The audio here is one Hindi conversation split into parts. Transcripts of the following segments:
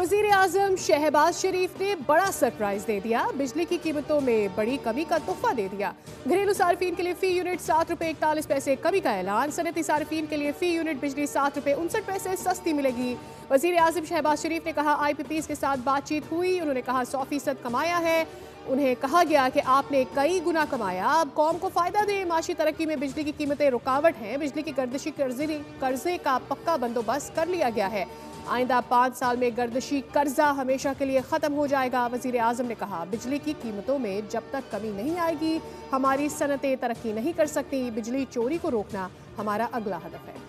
वजीर आजम शहबाज शरीफ ने बड़ा सरप्राइज दे दिया। बिजली की कीमतों में बड़ी कमी का तोहफा दे दिया। घरेलू सार्फिन के लिए फी यूनिट 7 रुपए 41 पैसे कमी का ऐलान। सनती सार्फिन के लिए फी यूनिट बिजली 7 रुपए 59 पैसे सस्ती मिलेगी। वजीर आजम शहबाज शरीफ ने कहा IPPs के साथ बातचीत हुई। उन्होंने कहा 100% कमाया है। उन्हें कहा गया कि आपने कई गुना कमाया, अब कौम को फायदा दें। माशी तरक्की में बिजली की कीमतें रुकावट हैं। बिजली की गर्दिशी कर्जे का पक्का बंदोबस्त कर लिया गया है। आइंदा 5 साल में गर्दिशी कर्जा हमेशा के लिए खत्म हो जाएगा। वजीर आजम ने कहा बिजली की कीमतों में जब तक कमी नहीं आएगी हमारी सनतें तरक्की नहीं कर सकती। बिजली चोरी को रोकना हमारा अगला हदफ है।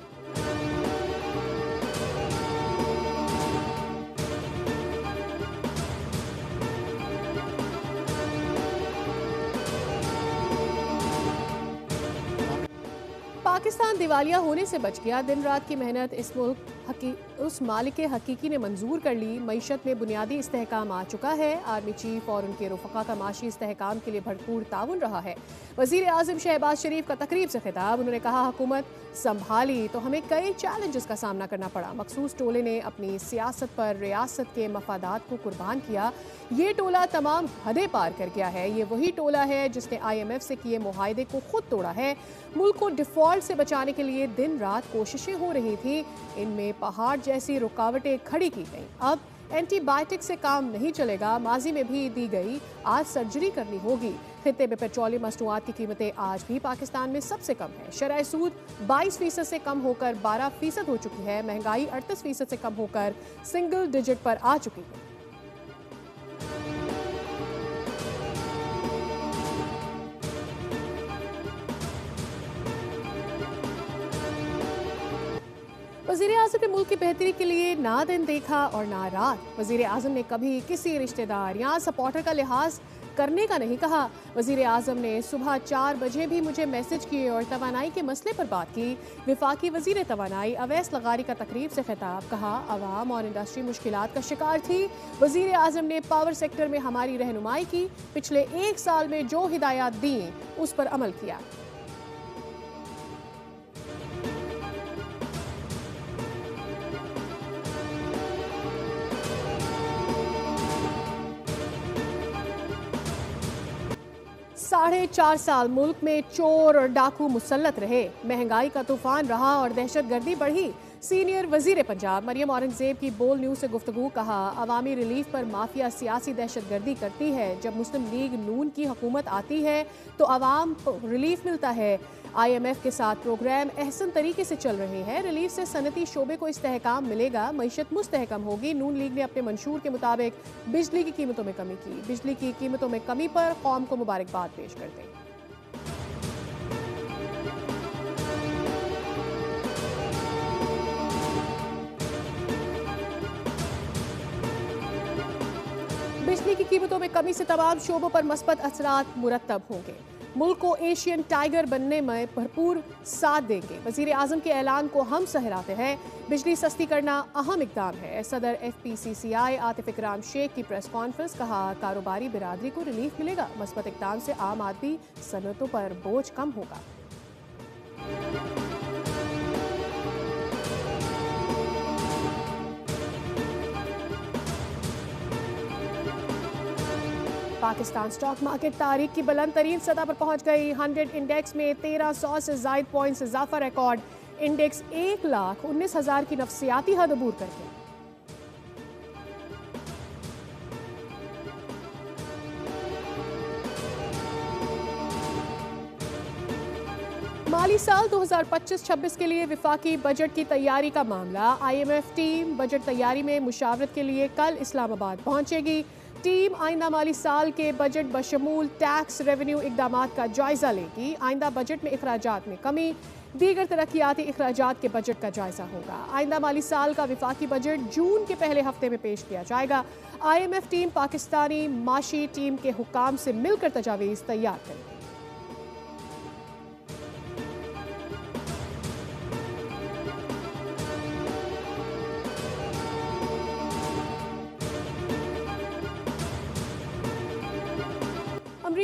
पाकिस्तान दिवालिया होने से बच गया। दिन रात की मेहनत उस मालिक हकीकी ने मंजूर कर ली। मईशत में बुनियादी इस्तेहकाम आ चुका है। आर्मी चीफ और उनके रुफका का माशी इस्तेहकाम के लिए भरपूर ताउन रहा है। वजीर आजम शहबाज शरीफ का तकरीब से खिताब। उन्होंने कहा हुकूमत संभाली तो हमें कई चैलेंजेस का सामना करना पड़ा। मखसूस टोले ने अपनी सियासत पर रियासत के मफादात को कुर्बान किया। ये टोला तमाम हदें पार कर गया है। ये वही टोला है जिसने IMF से किए मुआहदे को खुद तोड़ा है। मुल्क को डिफॉल्ट से बचाने के लिए दिन रात कोशिशें हो रही थी। इनमें पहाड़ जैसी रुकावटें खड़ी की गई। अब एंटीबायोटिक से काम नहीं चलेगा। माजी में भी दी गई, आज सर्जरी करनी होगी। खित्ते में पेट्रोलियम मसनूआत की कीमतें आज भी पाकिस्तान में सबसे कम है। शरह सूद 22% से कम होकर 12% हो चुकी है। महंगाई 38% से कम होकर सिंगल डिजिट पर आ चुकी है। वजीर आजम ने मुल्क की बेहतरी के लिए ना दिन देखा और ना रात। वजीर आजम ने कभी किसी रिश्तेदार या सपोर्टर का लिहाज करने का नहीं कहा। वजीर आजम ने सुबह 4 बजे भी मुझे मैसेज किए और तवानाई के मसले पर बात की। विफाकी वजीर तवानाई अवैस लगारी का तकरीब से खिताब। कहा आवाम और इंडस्ट्री मुश्किलात का शिकार थी। वजीर आजम ने पावर सेक्टर में हमारी रहनुमाई की। पिछले 1 साल में जो हिदायत दी उस पर अमल किया। साढ़े 4 साल मुल्क में चोर और डाकू मुसल्लत रहे। महंगाई का तूफान रहा और दहशतगर्दी बढ़ी। सीनियर वजीर पंजाब मरियम औरंगजेब की बोल न्यूज़ से गुफ्तगू। कहा अवामी रिलीफ पर माफिया सियासी दहशतगर्दी करती है। जब मुस्लिम लीग नून की हुकूमत आती है तो अवाम को रिलीफ मिलता है। IMF के साथ प्रोग्राम अहसन तरीके से चल रहे हैं। रिलीफ से सनती शोबे को इस्तेहकाम मिलेगा। मईशत मुस्तहकम होगी। नून लीग ने अपने मंशूर के मुताबिक बिजली की कीमतों में कमी की। बिजली की कीमतों में कमी पर कौम को मुबारकबाद पेश करते हैं। बिजली की कीमतों में कमी से तमाम शोबों पर मस्बत असरात मुरतब होंगे। मुल्क को एशियन टाइगर बनने में भरपूर साथ देंगे। वजीर आजम के ऐलान को हम सहराते हैं। बिजली सस्ती करना अहम इकदाम है। सदर FPCCI आतिफ इकराम शेख की प्रेस कॉन्फ्रेंस। कहा कारोबारी बिरादरी को रिलीफ मिलेगा। मस्बत इकदाम से आम आदमी सनतों पर बोझ कम होगा। पाकिस्तान स्टॉक मार्केट तारीख की बुलंद तरीन सतह पर पहुंच गई। 100 इंडेक्स में 1300 से जायद पॉइंट्स इजाफा रिकॉर्ड। इंडेक्स 1,19,000 की नफसियाती हद अबूर कर गया। माली साल 2025-26 के लिए विफाकी बजट की तैयारी का मामला। IMF टीम बजट तैयारी में मुशावरत के लिए कल इस्लामाबाद पहुंचेगी। टीम आइंदा माली साल के बजट बशमूल टैक्स रेवेन्यू इकदामात का जायजा लेगी। आइंदा बजट में अखराजात में कमी, दीगर तरक्याती अखराजात के बजट का जायजा होगा। आइंदा माली साल का विफाकी बजट जून के पहले हफ्ते में पेश किया जाएगा। IMF टीम पाकिस्तानी माशी टीम के हुकाम से मिलकर तजावीज़ तैयार करेगी।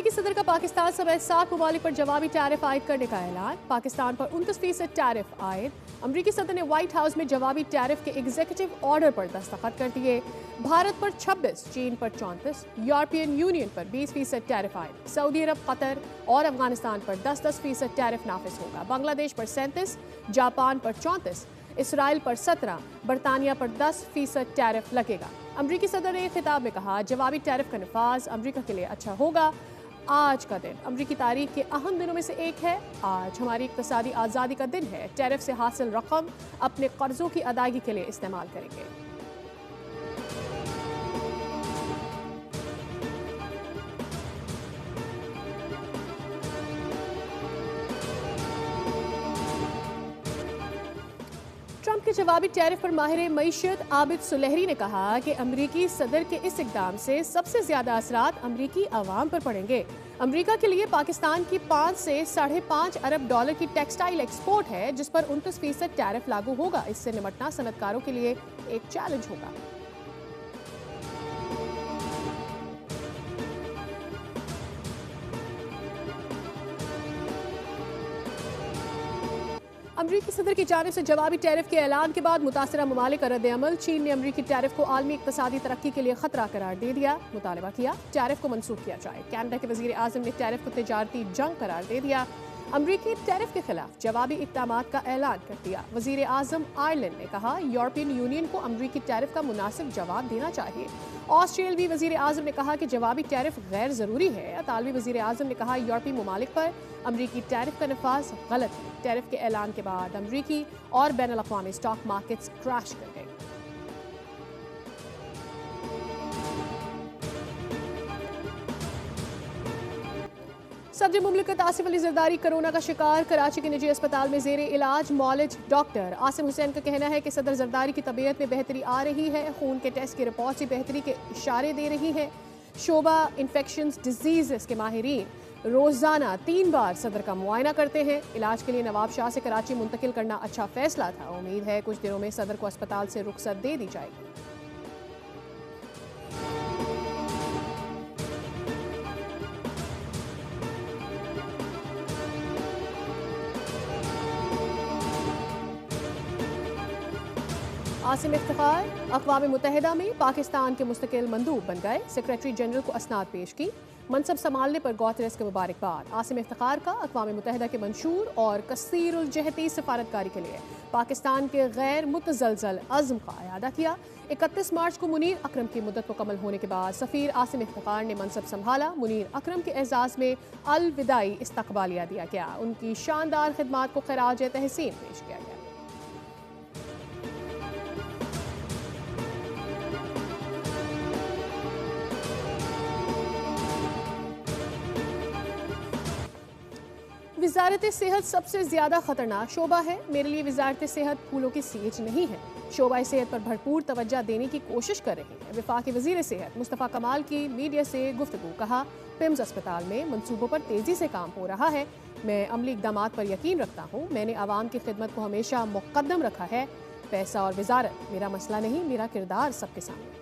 अमरीकी सदर का पाकिस्तान समेत 7 ममालिक पर जवाबी टैरिफ आयद करने का ऐलान। पाकिस्तान पर 29% टैरिफ आयद। अमरीकी सदर ने व्हाइट हाउस में जवाबी टैरिफ के एग्जीक्यूटिव ऑर्डर पर दस्तखत कर दिए। भारत पर 26, चीन पर 34, यूरोपियन यूनियन पर 20% टैरिफ आयद। सऊदी अरब, कतर और अफगानिस्तान पर 10% टैरिफ नाफिज होगा। बांग्लादेश पर 37, जापान पर 34, इसराइल पर 17, बरतानिया पर 10% टैरिफ लगेगा। अमरीकी सदर ने खिताब में कहा, जवाबी टैरिफ का नफाज अमरीका के लिए अच्छा होगा। आज का दिन अमरीकी तारीख के अहम दिनों में से एक है। आज हमारी इक्तिसादी आज़ादी का दिन है। टैरिफ से हासिल रकम अपने कर्जों की अदायगी के लिए इस्तेमाल करेंगे। ट्रंप के जवाबी टैरिफ पर माहिर मईशत आबिद सुलेहरी ने कहा कि अमरीकी सदर के इस इकदाम से सबसे ज्यादा असरात अमरीकी आवाम पर पड़ेंगे। अमरीका के लिए पाकिस्तान की 5 से $5.5 अरब की टेक्सटाइल एक्सपोर्ट है, जिस पर 29% टैरिफ लागू होगा। इससे निपटना सनतकारों के लिए एक चैलेंज होगा। अमरीकी सदर की जानिब से जवाबी टैरिफ के ऐलान के बाद मुतासरा ममालिक का रद्द-ए-अमल। चीन ने अमरीकी टैरिफ को आलमी इक्तिसादी तरक्की के लिए खतरा करार दे दिया। मुतालबा किया टैरिफ को मनसूख किया जाए। कनाडा के वजीर आजम ने टैरिफ को तिजारती जंग करार दे दिया। अमरीकी टैरिफ के खिलाफ जवाबी इक़दामात का ऐलान कर दिया। वजीर आजम आयरलैंड ने कहा, यूरोपियन यूनियन को अमरीकी टैरिफ का मुनासिब जवाब देना चाहिए। ऑस्ट्रेलियावी वजीर आजम ने कहा कि जवाबी टैरिफ गैर ज़रूरी है। इतालवी वजीर आजम ने कहा, यूरोपीय ममालिक पर अमरीकी टैरिफ का नफाज गलत है। टैरिफ के ऐलान के बाद अमरीकी और बैनुल अक़वामी स्टॉक मार्केट्स क्रैश कर गए। सदर मुमलिकत आसिफ अली जरदारी कोरोना का शिकार। कराची के निजी अस्पताल में जेर इलाज मौलिज डॉक्टर आसिम हुसैन का कहना है कि सदर जरदारी की तबीयत में बेहतरी आ रही है। खून के टेस्ट की रिपोर्ट से बेहतरी के इशारे दे रही है। शोबा इन्फेक्शंस डिजीज़ के माहिरीन रोजाना 3 बार सदर का मुआयना करते हैं। इलाज के लिए नवाब शाह से कराची मुंतकिल करना अच्छा फैसला था। उम्मीद है कुछ दिनों में सदर को अस्पताल से रुखसत दे दी जाएगी। आसिम इफ्तिखार अक़वाम मुत्तहिदा में पाकिस्तान के मुस्तकिल मंदूब बन गए। सेक्रेटरी जनरल को असनाद पेश की। मनसब संभालने पर गौतरेस के मुबारकबाद। आसिम इफ्तिखार का अक़वाम मुत्तहिदा के मंशूर और कसीरुल जहती सफारतकारी के लिए पाकिस्तान के गैर मुतज़लज़ल अज़्म का अयादा किया। 31 मार्च को मुनीर अकरम की मुद्दत मुकम्मल होने के बाद सफ़ीर आसिम इफ्तिखार ने मनसब संभाला। मुनीर अकरम के एजाज़ में अलविदाई इस्तक़बालिया दिया गया। उनकी शानदार खिदमात को खराज तहसीन पेश किया गया। वजारत सेहत सबसे ज्यादा खतरनाक शोबा है। मेरे लिए वजारत सेहत फूलों की सीच नहीं है। शोबा सेहत पर भरपूर तवज्जो देने की कोशिश कर रही है। वफाकी वजीर सेहत मुस्तफ़ा कमाल की मीडिया से गुफ्तगू। कहा, पिम्स अस्पताल में मंसूबों पर तेजी से काम हो रहा है। मैं अमली इक़दामात पर यकीन रखता हूँ। मैंने आवाम की खिदमत को हमेशा मुक़द्दम रखा है। पैसा और वजारत मेरा मसला नहीं, मेरा किरदार सबके सामने।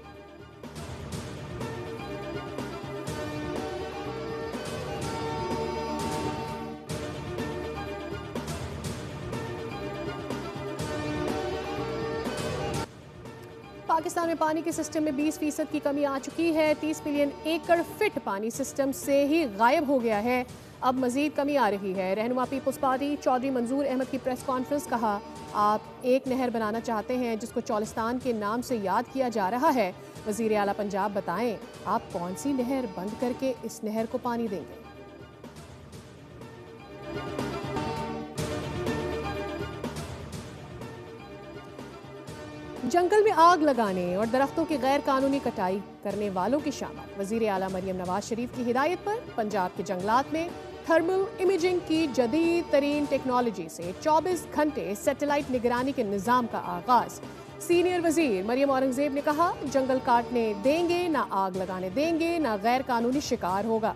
पाकिस्तान में पानी के सिस्टम में 20% की कमी आ चुकी है। 30 मिलियन एकड़ फिट पानी सिस्टम से ही गायब हो गया है। अब मजीद कमी आ रही है। रहनुमा पीपल्स पार्टी चौधरी मंजूर अहमद की प्रेस कॉन्फ्रेंस। कहा, आप एक नहर बनाना चाहते हैं जिसको चौलिस्तान के नाम से याद किया जा रहा है। वजीर आला पंजाब बताएं, आप कौन सी नहर बंद करके इस नहर को पानी देंगे। जंगल में आग लगाने और दरख्तों की गैर कानूनी कटाई करने वालों की शामत। वजीर आला मरियम नवाज शरीफ की हिदायत पर पंजाब के जंगलात में थर्मल इमेजिंग की जदीद तरीन टेक्नोलॉजी से 24 घंटे सैटेलाइट निगरानी के निज़ाम का आगाज। सीनियर वजीर मरियम औरंगजेब ने कहा, जंगल काटने देंगे ना, आग लगाने देंगे ना, गैर कानूनी शिकार होगा।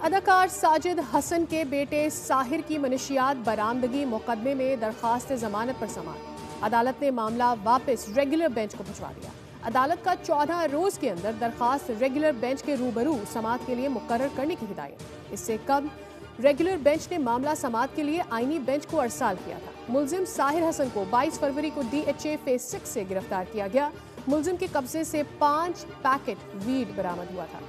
अदाकार साजिद हसन के बेटे साहिर की मनशियात बरामदगी मुकदमे में दरखास्त जमानत पर समाअत। अदालत ने मामला वापस रेगुलर बेंच को भिजवा दिया। अदालत का 14 रोज के अंदर दरखास्त रेगुलर बेंच के रूबरू समाअत के लिए मुकर्रर करने की हिदायत। इससे कब रेगुलर बेंच ने मामला समाअत के लिए आईनी बेंच को अरसाल किया था। मुलजिम साहिर हसन को 22 फरवरी को DHA फेज 6 से गिरफ्तार किया गया। मुलजिम के कब्जे से 5 पैकेट वीड बरामद हुआ था।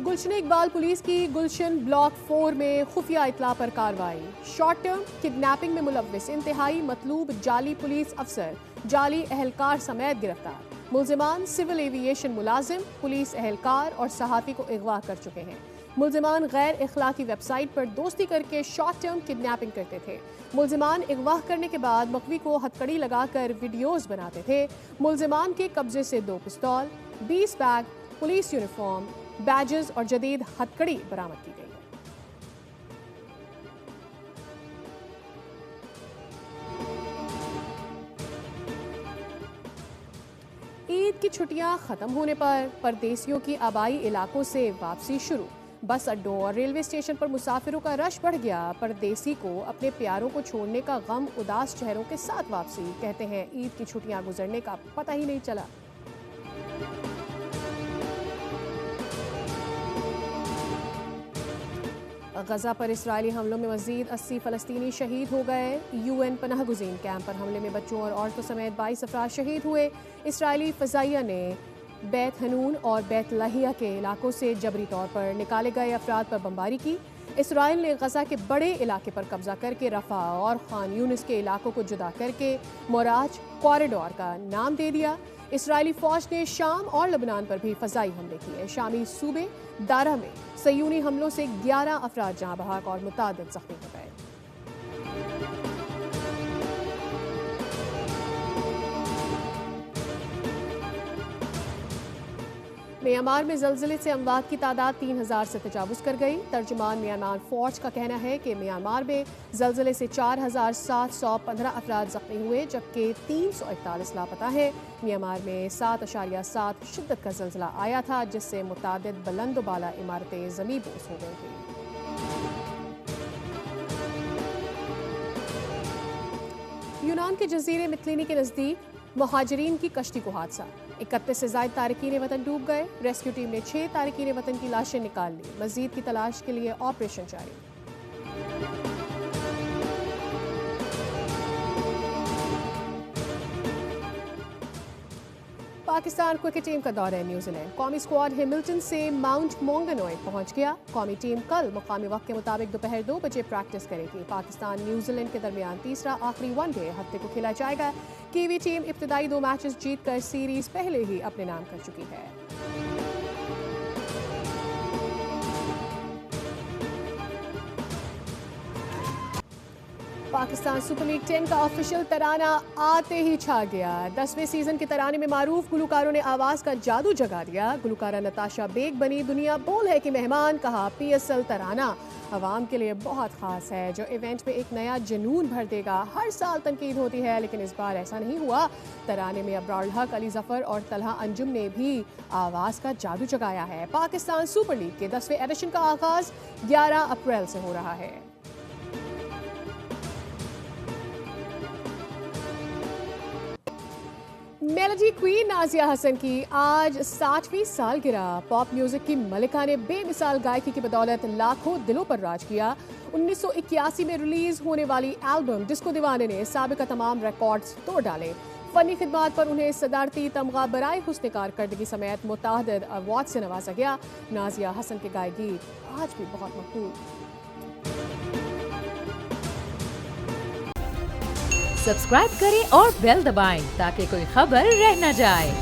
गुलशन इकबाल पुलिस की गुलशन ब्लॉक 4 में खुफिया इतला पर कार्रवाई। शॉर्ट टर्म किडनैपिंग में मुलव्विस इंतहाई मतलूब जाली पुलिस अफसर, जाली एहलकार समेत गिरफ्तार। मुलजिमान सिविल एविएशन मुलाजिम, पुलिस एहलकार और सहाफ़ी को अगवा कर चुके हैं। मुलजिमान गैर इखलाकी वेबसाइट पर दोस्ती करके शॉर्ट टर्म किडनैपिंग करते थे। मुलजिमान अगवा करने के बाद मकवी को हथकड़ी लगाकर वीडियोस बनाते थे। मुलजिमान के कब्जे से 2 पिस्तौल, 20 बैग, पुलिस यूनिफॉर्म, बैजेस और जदीद हथकड़ी बरामद की गई है। ईद की छुट्टियां खत्म होने पर परदेसियों की आबाई इलाकों से वापसी शुरू। बस अड्डों और रेलवे स्टेशन पर मुसाफिरों का रश बढ़ गया। परदेसी को अपने प्यारों को छोड़ने का गम उदास चेहरों के साथ वापसी। कहते हैं ईद की छुट्टियां गुजरने का पता ही नहीं चला। गजा पर इस्राएली हमलों में मजीद 80 फ़लस्तीनी शहीद हो गए। UN पनाह गुज़ीन कैंप पर हमले में बच्चों और औरतों समेत 22 अफराद शहीद हुए। इस्राएली फ़ज़ाइया ने बैत हनून और बैत लाहिया के इलाकों से जबरी तौर पर निकाले गए अफराद पर बमबारी की। इसराइल ने गजा के बड़े इलाके पर कब्जा करके रफ़ा और खान यूनिस के इलाकों को जुदा करके मोराज कॉरिडोर का नाम दे दिया। इस्राएली फौज ने शाम और लबनान पर भी फ़ज़ाई हमले किए। शामी सूबे दारा में सयूनी हमलों से 11 अफराद जहाँ बहक और मुतादिद ज़ख्मी हो गए। म्यांमार में ज़लज़ले से अमवात की तादाद 3000 से तजावुज़ कर गई। तर्जुमान म्यांमार फ़ौज का कहना है कि म्यांमार में ज़लज़ले से 4715 अफराद ज़ख्मी हुए, जबकि 341 लापता हैं। म्यांमार में 7.7 शिद्दत का ज़लज़ला आया था, जिससे मुतादिद बुलंद बाला इमारतें ज़मींबोस हो गई थी। यूनान के जजीरे मितलिनी के नज़दीक मुहाजिरीन की कश्ती को हादसा। 31 से ज़ायद तारकीन वतन डूब गए। रेस्क्यू टीम ने 6 तारकीन वतन की लाशें निकाल ली। मज़ीद की तलाश के लिए ऑपरेशन जारी। पाकिस्तान क्रिकेट टीम का दौरा है न्यूजीलैंड। कौमी स्क्वाड हैमिल्टन से माउंट मॉन्गनोई पहुंच गया। कौमी टीम कल मुकामी वक्त के मुताबिक दोपहर 2 बजे प्रैक्टिस करेगी। पाकिस्तान न्यूजीलैंड के दरमियान तीसरा आखिरी वनडे हफ्ते को खेला जाएगा। कीवी टीम इब्तदाई 2 मैचेस जीतकर सीरीज पहले ही अपने नाम कर चुकी है। पाकिस्तान सुपर लीग 10 का ऑफिशियल तराना आते ही छा गया। 10वें सीजन के तराने में मारूफ गुलकारों ने आवाज़ का जादू जगा दिया। गुलकारा नताशा बेग बनी दुनिया बोल है कि मेहमान। कहा PSL तराना आवाम के लिए बहुत ख़ास है, जो इवेंट में एक नया जुनून भर देगा। हर साल तनकीद होती है, लेकिन इस बार ऐसा नहीं हुआ। तराने में अब्रार हक, अली जफ़र और तलहा अंजुम ने भी आवाज़ का जादू जगाया है। पाकिस्तान सुपर लीग के 10वें एडिशन का आगाज़ 11 अप्रैल से हो रहा है। मेलोडी क्वीन नाजिया हसन की आज 60वीं सालगिरह। पॉप म्यूजिक की मलिका ने बेमिसाल गायकी की बदौलत लाखों दिलों पर राज किया। 1981 में रिलीज होने वाली एल्बम डिस्को दीवाने ने साबिका तमाम रिकॉर्ड्स तोड़ डाले। फनी खिदमात पर उन्हें सदारती तमगा बराए हुस्न कारकर्दगी समेत मुतादिद अवार्ड से नवाजा गया। नाजिया हसन के गाए गीत आज भी बहुत मकबूल। सब्सक्राइब करें और बेल दबाएं ताकि कोई खबर रह न जाए।